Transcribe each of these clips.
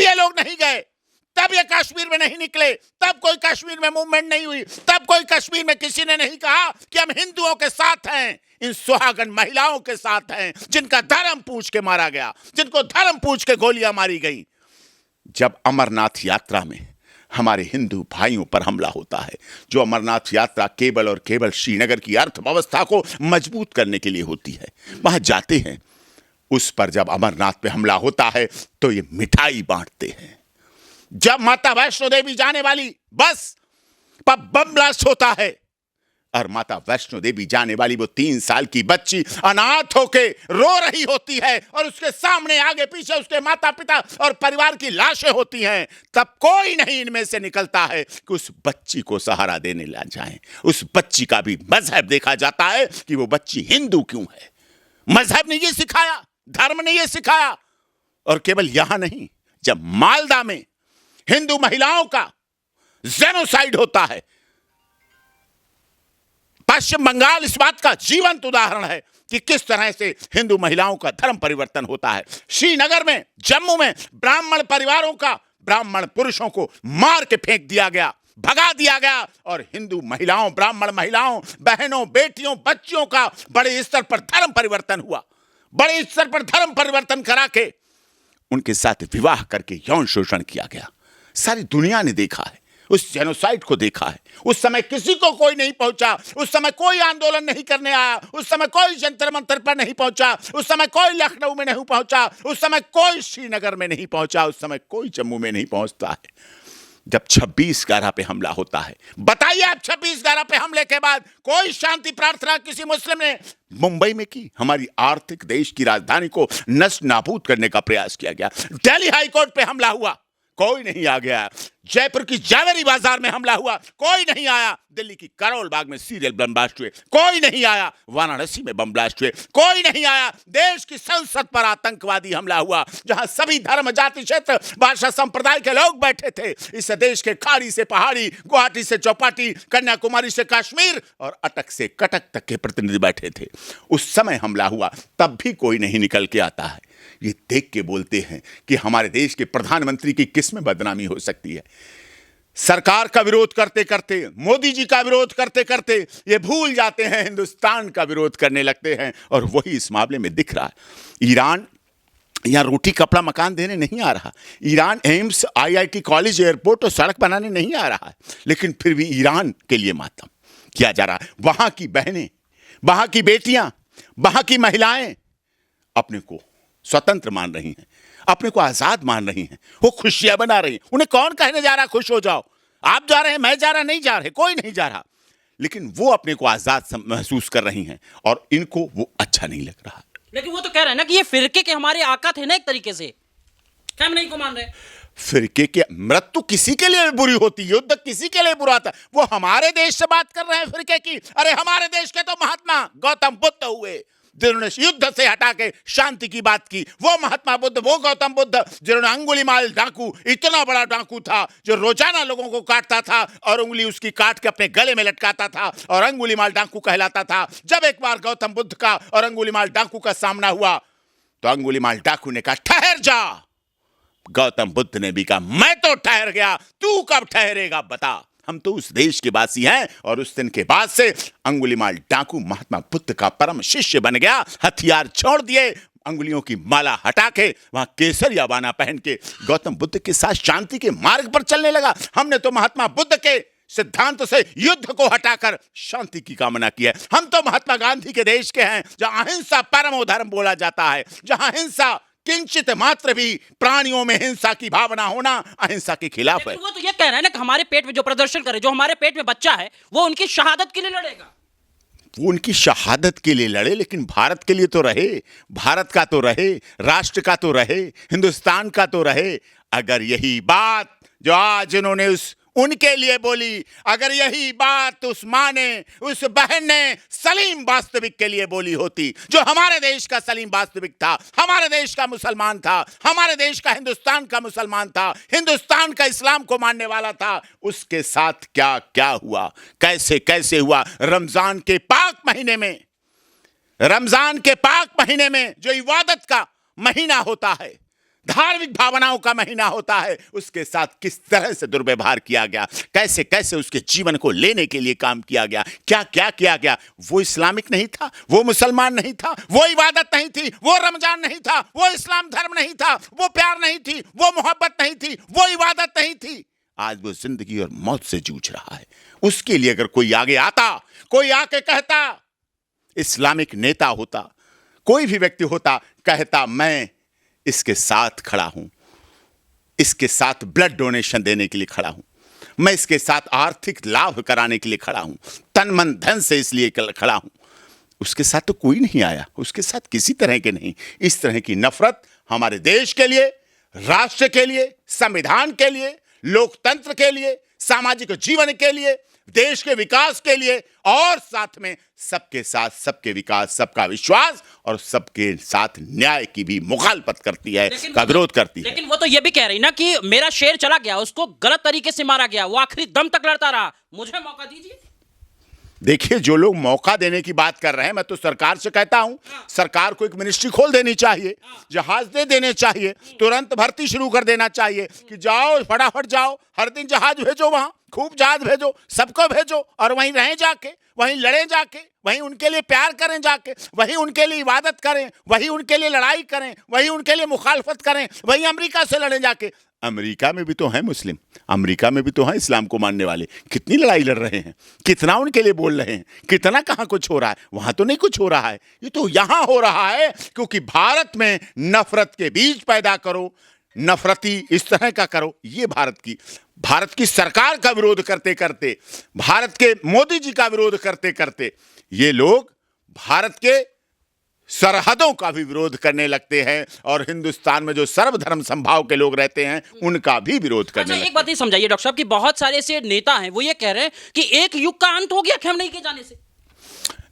ये लोग नहीं गए, तब ये कश्मीर में नहीं निकले, तब कोई कश्मीर में मूवमेंट नहीं हुई, तब कोई कश्मीर में किसी ने नहीं कहा कि हम हिंदुओं के साथ हैं, इन सुहागन महिलाओं के साथ हैं जिनका धर्म पूछ के मारा गया, जिनको धर्म पूछ के गोलियां मारी गई। जब अमरनाथ यात्रा में हमारे हिंदू भाइयों पर हमला होता है, जो अमरनाथ यात्रा केवल और केवल श्रीनगर की अर्थव्यवस्था को मजबूत करने के लिए होती है, वहां जाते हैं, उस पर जब अमरनाथ पे हमला होता है तो ये मिठाई बांटते हैं। जब माता वैष्णो देवी जाने वाली बस पर बम ब्लास्ट होता है और माता वैष्णो देवी जाने वाली वो 3 साल की बच्ची अनाथ होके रो रही होती है और उसके सामने आगे पीछे उसके माता पिता और परिवार की लाशें होती हैं, तब कोई नहीं इनमें से निकलता है कि उस बच्ची को सहारा देने ला जाए। उस बच्ची का भी मजहब देखा जाता है कि वो बच्ची हिंदू क्यों है। मजहब ने ये सिखाया, धर्म ने ये सिखाया। और केवल यहां नहीं, जब मालदा में हिंदू महिलाओं का जेनोसाइड होता है, पश्चिम बंगाल इस बात का जीवंत उदाहरण है कि किस तरह से हिंदू महिलाओं का धर्म परिवर्तन होता है। श्रीनगर में, जम्मू में ब्राह्मण परिवारों का ब्राह्मण पुरुषों को मार के फेंक दिया गया, भगा दिया गया और हिंदू महिलाओं, ब्राह्मण महिलाओं, बहनों, बेटियों, बच्चियों का बड़े स्तर पर धर्म परिवर्तन हुआ। बड़े स्तर पर धर्म परिवर्तन करा के उनके साथ विवाह करके यौन शोषण किया गया। सारी दुनिया ने देखा है, उस जेनोसाइड को देखा है। उस समय किसी को कोई नहीं पहुंचा, उस समय कोई आंदोलन नहीं करने आया, उस समय कोई जंतर मंतर पर नहीं पहुंचा, उस समय कोई लखनऊ में नहीं पहुंचा, उस समय कोई श्रीनगर में नहीं पहुंचा, उस समय कोई जम्मू में नहीं पहुंचता है। जब 26/11 पे हमला होता है, बताइए आप, 26/11 पे हमले के बाद कोई शांति प्रार्थना किसी मुस्लिम ने मुंबई में की? हमारी आर्थिक देश की राजधानी को नष्ट नाबूद करने का प्रयास किया गया। दिल्ली हाईकोर्ट पे हमला हुआ, कोई नहीं आ गया। जयपुर की जावेरी बाजार में हमला हुआ, कोई नहीं आया। दिल्ली की करोल बाग में सीरियल बम ब्लास्ट हुए, कोई नहीं आया। वाराणसी में बम ब्लास्ट हुए, कोई नहीं आया। देश की संसद पर आतंकवादी हमला हुआ, जहां सभी धर्म, जाति, क्षेत्र, भाषा, संप्रदाय के लोग बैठे थे। इस देश के खाड़ी से पहाड़ी, गुवाहाटी से चौपाटी, कन्याकुमारी से कश्मीर और अटक से कटक तक के प्रतिनिधि बैठे थे। उस समय हमला हुआ, तब भी कोई नहीं निकल के आता है। ये देख के बोलते हैं कि हमारे देश के प्रधानमंत्री की किस में बदनामी हो सकती है। सरकार का विरोध करते करते, मोदी जी का विरोध करते करते ये भूल जाते हैं, हिंदुस्तान का विरोध करने लगते हैं। और वही इस मामले में दिख रहा है। ईरान यहां रोटी कपड़ा मकान देने नहीं आ रहा, Iran AIIMS, IIT college, airport और सड़क बनाने नहीं आ रहा है, लेकिन फिर भी ईरान के लिए मातम किया जा रहा है। वहां की बहनें, वहां की बेटियां, वहां की महिलाएं अपने को स्वतंत्र मान रही हैं, अपने को आजाद मान रही हैं, वो खुशियां बना रही हैं। उन्हें कौन कहने जा रहा खुश हो जाओ? आप जा रहे हैं, मैं जा रहा, नहीं जा रहे, कोई नहीं जा रहा, लेकिन वो अपने को आजाद महसूस कर रही हैं और इनको वो अच्छा नहीं लग रहा। लेकिन वो तो कह रहे हैं ना कि ये फिरके के हमारे आका थे ना, एक तरीके से। क्या हम नहीं को मान रहे? फिरके की मृत्यु किसी के लिए बुरी होती है, युद्ध किसी के लिए बुरा था। वो हमारे देश से बात कर रहे हैं फिरके की। अरे हमारे देश के तो महात्मा गौतम बुद्ध हुए, जिन्होंने युद्ध से हटा के शांति की बात की। वो महात्मा बुद्ध, वो गौतम बुद्ध, जिन्होंने अंगुलीमाल डाकू, इतना बड़ा डाकू था जो रोजाना लोगों को काटता था और उंगली उसकी काट के अपने गले में लटकाता था और अंगुलीमाल डाकू कहलाता था। जब एक बार गौतम बुद्ध का और अंगुलीमाल डाकू का सामना हुआ तो अंगुलीमाल डाकू ने कहा ठहर जा। गौतम बुद्ध ने भी कहा मैं तो ठहर गया, तू कब ठहरेगा बता। हम तो उस देश के वासी हैं। और उस दिन के बाद से अंगुलीमाल डाकू महात्मा बुद्ध का परम शिष्य बन गया। हथियार छोड़ दिए, अंगुलियों की माला हटा के वहां केसरिया बाना पहन के गौतम बुद्ध के साथ शांति के मार्ग पर चलने लगा। हमने तो महात्मा बुद्ध के सिद्धांत से युद्ध को हटाकर शांति की कामना की है। हम तो महात्मा गांधी के देश के हैं, जहां अहिंसा परमो धर्म बोला जाता है, जहां हिंसा किंचित मात्र भी, प्राणियों में हिंसा की भावना होना अहिंसा के खिलाफ है। वो तो ये कह रहा है ना कि हमारे पेट में जो प्रदर्शन करे, जो हमारे पेट में बच्चा है, वो उनकी शहादत के लिए लड़ेगा। वो उनकी शहादत के लिए लड़े, लेकिन भारत के लिए तो रहे, भारत का तो रहे, राष्ट्र का तो रहे, हिंदुस्तान का तो रहे। अगर यही बात जो आज इन्होंने उनके लिए बोली, अगर यही बात उस माँ ने, उस बहन ने सलीम वास्तविक के लिए बोली होती, जो हमारे देश का सलीम वास्तविक था, हमारे देश का मुसलमान था, हमारे देश का, हिंदुस्तान का मुसलमान था, हिंदुस्तान का इस्लाम को मानने वाला था, उसके साथ क्या क्या हुआ, कैसे कैसे हुआ। रमजान के पाक महीने में, रमजान के पाक महीने में जो इबादत का महीना होता है, धार्मिक भावनाओं का महीना होता है, उसके साथ किस तरह से दुर्व्यवहार किया गया, कैसे कैसे उसके जीवन को लेने के लिए काम किया गया, क्या क्या किया गया। वो इस्लामिक नहीं था, वो मुसलमान नहीं था, वो इबादत नहीं थी, वो रमजान नहीं था, वो इस्लाम धर्म नहीं था, वो प्यार नहीं थी, वो मोहब्बत नहीं थी, वो इबादत नहीं थी। आज वो जिंदगी और मौत से जूझ रहा है। उसके लिए अगर कोई आगे आता, कोई आके कहता, इस्लामिक नेता होता, कोई भी व्यक्ति होता, कहता मैं इसके साथ खड़ा हूं, इसके साथ ब्लड डोनेशन देने के लिए खड़ा हूं, मैं इसके साथ आर्थिक लाभ कराने के लिए खड़ा हूं, तन मन धन से इसलिए खड़ा हूं, उसके साथ तो कोई नहीं आया, उसके साथ किसी तरह के नहीं। इस तरह की नफरत हमारे देश के लिए, राष्ट्र के लिए, संविधान के लिए, लोकतंत्र के लिए, सामाजिक जीवन के लिए, देश के विकास के लिए और साथ में सबके साथ सबके विकास, सबका विश्वास और सबके साथ न्याय की भी मुखालफत करती है, का विरोध करती है। लेकिन वो तो ये भी कह रही ना कि मेरा शेर चला गया, उसको गलत तरीके से मारा गया, वो आखिरी दम तक लड़ता रहा, मुझे मौका दीजिए। देखिए, जो लोग मौका देने की बात कर रहे हैं, मैं तो सरकार से कहता हूं, सरकार को एक मिनिस्ट्री खोल देनी चाहिए, जहाज दे देने चाहिए, तुरंत भर्ती शुरू कर देना चाहिए कि जाओ, फटाफट जाओ, हर दिन जहाज भेजो, वहां खूब जहाज भेजो, सबको भेजो और वहीं रहें जाके, वहीं लड़ें जाके, वहीं उनके लिए प्यार करें जाके, वहीं उनके लिए इबादत करें, वहीं उनके लिए लड़ाई करें, वहीं उनके लिए मुखालफत करें, वहीं अमेरिका से लड़ें जाके। अमेरिका में भी तो हैं मुस्लिम, अमेरिका में भी तो हैं इस्लाम को मानने वाले, कितनी लड़ाई लड़ रहे हैं, कितना उनके लिए बोल रहे हैं, कितना कहाँ कुछ हो रहा है, वहां तो नहीं कुछ हो रहा है। ये तो यहां हो रहा है क्योंकि भारत में नफरत के बीज पैदा करो, नफरती इस तरह का करो। ये भारत की सरकार का विरोध करते करते, भारत के मोदी जी का विरोध करते करते ये लोग भारत के सरहदों का भी विरोध करने लगते हैं और हिंदुस्तान में जो सर्वधर्म समभाव के लोग रहते हैं उनका भी विरोध करने लगते हैं। एक बात ये समझाइए डॉक्टर साहब कि बहुत सारे ऐसे नेता हैं, वो ये कह रहे हैं कि एक युग का अंत हो गया खamenei के जाने से।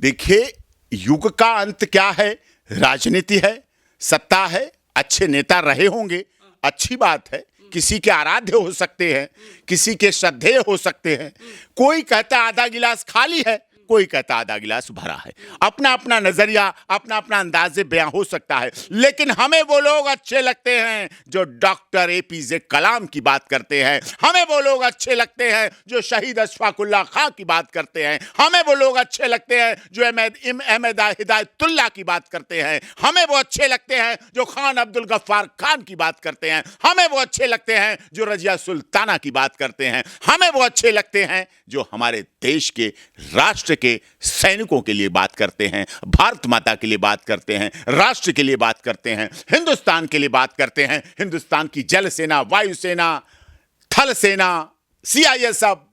देखिए, युग का अंत क्या है? राजनीति है, सत्ता है, अच्छे नेता रहे होंगे, अच्छी बात है, किसी के आराध्य हो सकते हैं, किसी के श्रद्धेय हो सकते हैं। कोई कहता आधा गिलास खाली है, कोई कहता आधा गिलास भरा है। अपना अपना नजरिया, अपना अपना अंदाजे बयां हो सकता है, लेकिन हमें वो लोग अच्छे लगते हैं जो डॉक्टर एपीजे कलाम की बात करते हैं, हमें वो लोग अच्छे लगते हैं जो शहीद अशफाकुल्लाह खां की बात करते हैं, हमें वो लोग अच्छे लगते हैं जो अहमद हिदायतुल्लाह की बात करते हैं, हमें वो अच्छे लगते हैं जो खान अब्दुल गफ्फार खान की बात करते हैं, हमें वो अच्छे लगते हैं जो रजिया सुल्ताना की बात करते हैं, हमें वो अच्छे लगते हैं जो हमारे देश के राष्ट्र के सैनिकों के लिए बात करते हैं, भारत माता के लिए बात करते हैं, राष्ट्र के लिए बात करते हैं, हिंदुस्तान के लिए बात करते हैं, हिंदुस्तान की जल सेना, वायु सेना, थल सेना, CISF,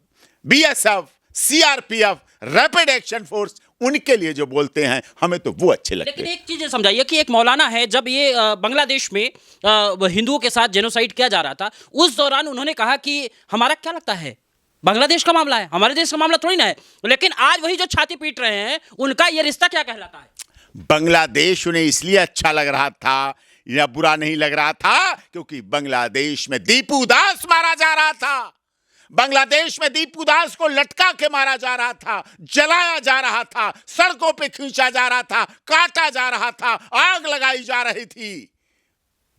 BSF, CRPF, rapid action force, उनके लिए जो बोलते हैं हमें तो वो अच्छे लगते हैं। लेकिन एक चीज समझाइए कि एक मौलाना है, जब ये बांग्लादेश में हिंदुओं के साथ जेनोसाइड किया जा रहा था, उस दौरान उन्होंने कहा कि हमारा क्या लगता है, बांग्लादेश का मामला है, हमारे देश का मामला थोड़ी ना है। लेकिन आज वही जो छाती पीट रहे हैं, उनका ये रिश्ता क्या कहलाता है? बांग्लादेश उन्हें इसलिए अच्छा लग रहा था या बुरा नहीं लग रहा था क्योंकि बांग्लादेश में दीपू दास मारा जा रहा था, बांग्लादेश में दीपू दास को लटका के मारा जा रहा था, जलाया जा रहा था, सड़कों पे खींचा जा रहा था, काटा जा रहा था, आग लगाई जा रही थी।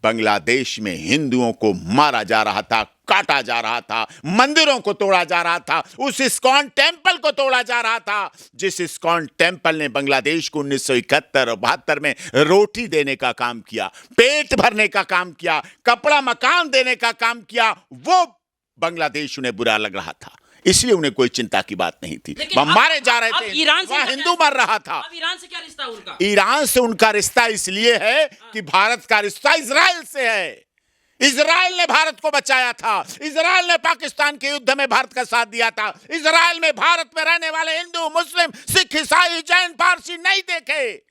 बांग्लादेश में हिंदुओं को मारा जा रहा था, काटा जा रहा था, मंदिरों को तोड़ा जा रहा था, उस इस्कॉन टेम्पल को तोड़ा जा रहा था जिस इस्कॉन टेम्पल ने बांग्लादेश को 1971 और 72 में रोटी देने का काम किया, पेट भरने का काम किया, कपड़ा मकान देने का काम किया। वो बांग्लादेश उन्हें बुरा लग रहा था, इसलिए उन्हें कोई चिंता की बात नहीं थी। वह मारे जा रहे थे, ईरान से हिंदू मर रहा था। अब ईरान से क्या रिश्ता उनका? ईरान से उनका रिश्ता इसलिए है कि भारत का रिश्ता इजराइल से है। इजराइल ने भारत को बचाया था, इजराइल ने पाकिस्तान के युद्ध में भारत का साथ दिया था, इजराइल में भारत में रहने वाले हिंदू, मुस्लिम, सिख, ईसाई, जैन, पारसी नहीं देखे।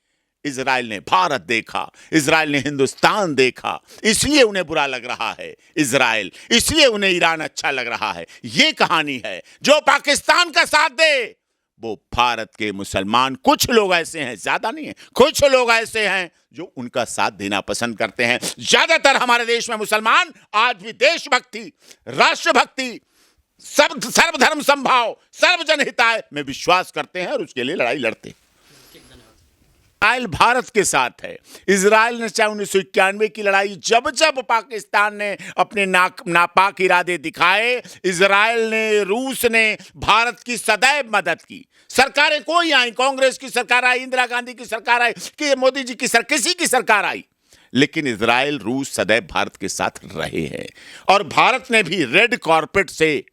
इजराइल ने भारत देखा, इजराइल ने हिंदुस्तान देखा, इसलिए उन्हें बुरा लग रहा है इजराइल, इसलिए उन्हें ईरान अच्छा लग रहा है। ये कहानी है। जो पाकिस्तान का साथ दे वो भारत के मुसलमान, कुछ लोग ऐसे हैं, ज्यादा नहीं है, कुछ लोग ऐसे हैं जो उनका साथ देना पसंद करते हैं। ज्यादातर हमारे देश में मुसलमान आज भी देशभक्ति, राष्ट्रभक्ति, सर्वधर्म समभाव, सर्वजन हिताय में विश्वास करते हैं और उसके लिए लड़ाई लड़ते हैं। इजराइल भारत के साथ है। इजराइल ने चाहे 1991 की लड़ाई, जब जब पाकिस्तान ने अपने नापाक इरादे दिखाए, इजराइल ने, रूस ने भारत की सदैव मदद की। सरकारें कोई आई, कांग्रेस की सरकार आई, इंदिरा गांधी की सरकार आई, कि मोदी जी की सरकार, किसी की सरकार आई, लेकिन इजराइल, रूस सदैव भारत के साथ रहे हैं। और भारत ने भी रेड कार्पेट से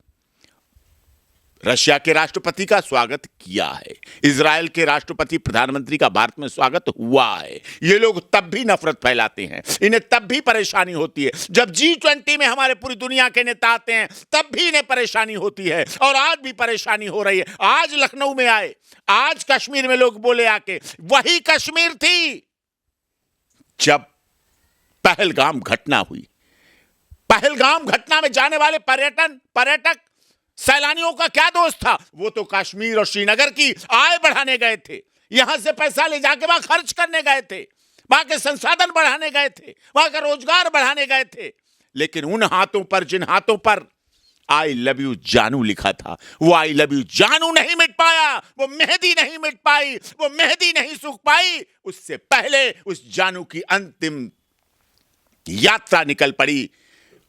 रशिया के राष्ट्रपति का स्वागत किया है। इजराइल के राष्ट्रपति, प्रधानमंत्री का भारत में स्वागत हुआ है। ये लोग तब भी नफरत फैलाते हैं, इन्हें तब भी परेशानी होती है। जब G20 में हमारे पूरी दुनिया के नेता आते हैं, तब भी इन्हें परेशानी होती है, और आज भी परेशानी हो रही है। आज लखनऊ में आए, आज कश्मीर में लोग बोले आके, वही कश्मीर थी जब पहलगाम घटना हुई। पहलगाम घटना में जाने वाले पर्यटक सैलानियों का क्या दोष था? वो तो कश्मीर और श्रीनगर की आय बढ़ाने गए थे, यहां से पैसा ले जाके वहां खर्च करने गए थे, वहां के संसाधन बढ़ाने गए थे, वहां का रोजगार बढ़ाने गए थे। लेकिन उन हाथों पर, जिन हाथों पर आई लव यू जानू लिखा था, वो आई लव यू जानू नहीं मिट पाया, वो मेहंदी नहीं मिट पाई, वो मेहंदी नहीं सूख पाई। उससे पहले उस जानू की अंतिम यात्रा निकल पड़ी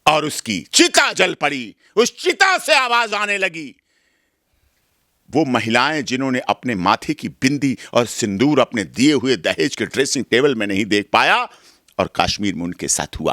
और उसकी चिता जल पड़ी। उस चिता से आवाज आने लगी। वो महिलाएं जिन्होंने अपने माथे की बिंदी और सिंदूर अपने दिए हुए दहेज के ड्रेसिंग टेबल में नहीं देख पाया, और कश्मीर में उनके साथ हुआ।